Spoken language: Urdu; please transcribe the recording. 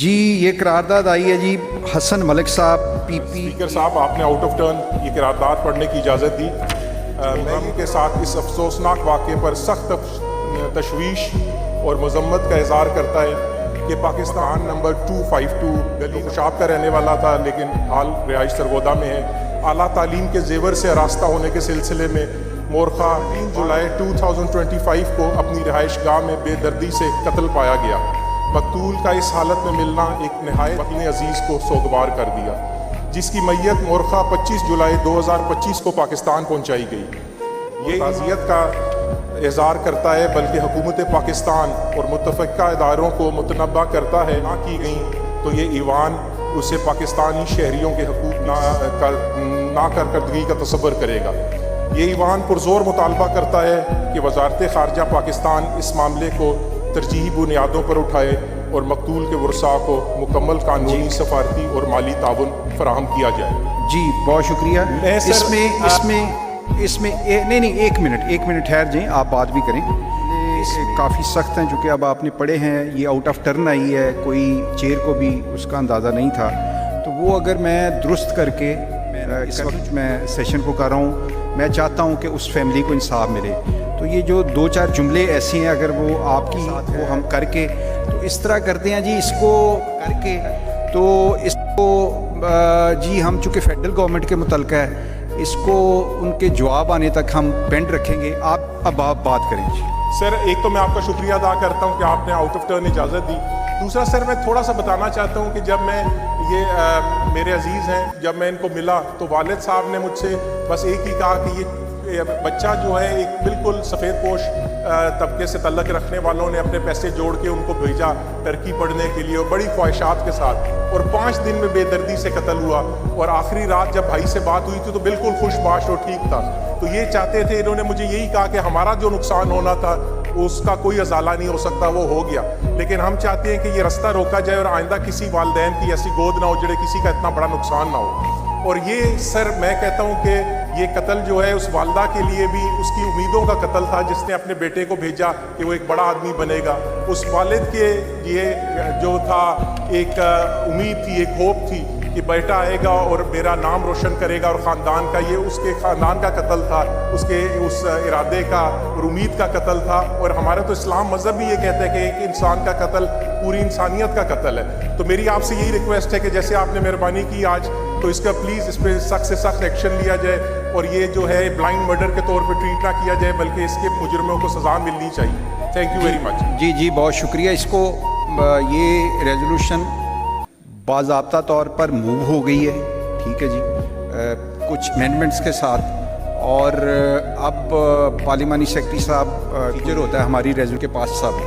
جی یہ قرارداد آئی ہے جی حسن ملک صاحب پی پی اسپیکر صاحب آپ نے آؤٹ آف ٹرن یہ قرارداد پڑھنے کی اجازت دی. میں ان کے ساتھ اس افسوسناک واقعے پر سخت تشویش اور مذمت کا اظہار کرتا ہے کہ پاکستان نمبر 252 گلی خوشاب کا رہنے والا تھا لیکن حال رہائش سرگودا میں ہے. اعلیٰ تعلیم کے زیور سے آراستہ ہونے کے سلسلے میں مورخہ 3 جولائی 2025 کو اپنی رہائش گاہ میں بے دردی سے قتل پایا گیا. مقتول کا اس حالت میں ملنا ایک نہایت اپنے عزیز کو سوگوار کر دیا، جس کی میت مورخہ 25 جولائی 2025 کو پاکستان پہنچائی گئی. یہ تعزیت کا اظہار کرتا ہے بلکہ حکومت پاکستان اور متفقہ اداروں کو متنبہ کرتا ہے نہ کی گئیں تو یہ ایوان اسے پاکستانی شہریوں کے حقوق ناکارکردگی کا تصور کرے گا. یہ ایوان پرزور مطالبہ کرتا ہے کہ وزارت خارجہ پاکستان اس معاملے کو ترجیحی بنیادوں پر اٹھائے اور مقتول کے ورثاء کو مکمل قانونی سفارتی اور مالی تعاون فراہم کیا جائے. جی بہت شکریہ. اس میں نہیں ایک منٹ ٹھہر جائیں، آپ بات بھی کریں. کافی سخت ہیں چونکہ اب آپ نے پڑھے ہیں، یہ آؤٹ آف ٹرن آئی ہے، کوئی چیئر کو بھی اس کا اندازہ نہیں تھا، تو وہ اگر میں درست کر کے اس وقت میں سیشن کو کر رہا ہوں، میں چاہتا ہوں کہ اس فیملی کو انصاف ملے. تو یہ جو 2-4 جملے ایسے ہیں اگر وہ آپ کی ساتھ وہ ہم کر کے تو اس طرح کرتے ہیں جی، اس کو کر کے تو اس کو جی ہم چونکہ فیڈرل گورنمنٹ کے متعلقہ ہے، اس کو ان کے جواب آنے تک ہم پینڈ رکھیں گے. اب بات کریں جی. سر ایک تو میں آپ کا شکریہ ادا کرتا ہوں کہ آپ نے آؤٹ آف ٹرن اجازت دی. دوسرا سر میں تھوڑا سا بتانا چاہتا ہوں کہ جب میں میرے عزیز ہیں، جب میں ان کو ملا تو والد صاحب نے مجھ سے بس ایک ہی کہا کہ یہ بچہ جو ہے ایک بالکل سفید پوش طبقے سے تعلق رکھنے والوں نے اپنے پیسے جوڑ کے ان کو بھیجا ترکی پڑھنے کے لیے اور بڑی خواہشات کے ساتھ، اور 5 دن میں بے دردی سے قتل ہوا. اور آخری رات جب بھائی سے بات ہوئی تھی تو بالکل خوش باش اور ٹھیک تھا. تو یہ چاہتے تھے، انہوں نے مجھے یہی کہا کہ ہمارا جو نقصان ہونا تھا اس کا کوئی ازالہ نہیں ہو سکتا، وہ ہو گیا، لیکن ہم چاہتے ہیں کہ یہ رستہ روکا جائے اور آئندہ کسی والدین کی ایسی گود نہ ہو جڑے کسی کا اتنا بڑا نقصان نہ ہو. اور یہ سر میں کہتا ہوں کہ یہ قتل جو ہے اس والدہ کے لیے بھی اس کی امیدوں کا قتل تھا، جس نے اپنے بیٹے کو بھیجا کہ وہ ایک بڑا آدمی بنے گا. اس والد کے یہ جو تھا ایک امید تھی، ایک ہوپ تھی کہ بیٹا آئے گا اور میرا نام روشن کرے گا اور خاندان کا، یہ اس کے خاندان کا قتل تھا، اس کے اس ارادے کا اور امید کا قتل تا. اور ہمارا تو اسلام مذہب بھی یہ کہتا ہے کہ ایک انسان کا قتل پوری انسانیت کا قتل ہے. تو میری آپ سے یہی ریکویسٹ ہے کہ جیسے آپ نے مہربانی کی آج، تو اس کا پلیز اس پہ سخت سے سخت ایکشن لیا جائے اور یہ جو ہے بلائنڈ مرڈر کے طور پہ ٹریٹ نہ کیا جائے بلکہ اس کے مجرموں کو سزا ملنی چاہیے. Thank you very much. جی بہت شکریہ. اس کو یہ ریزولوشن باضابطہ طور پر موو ہو گئی ہے، ٹھیک ہے جی، کچھ امینڈمنٹس کے ساتھ. اور اب پارلیمانی سیکرٹری صاحب ٹیچر ہوتا ہے ہماری ریزو کے پاس صاحب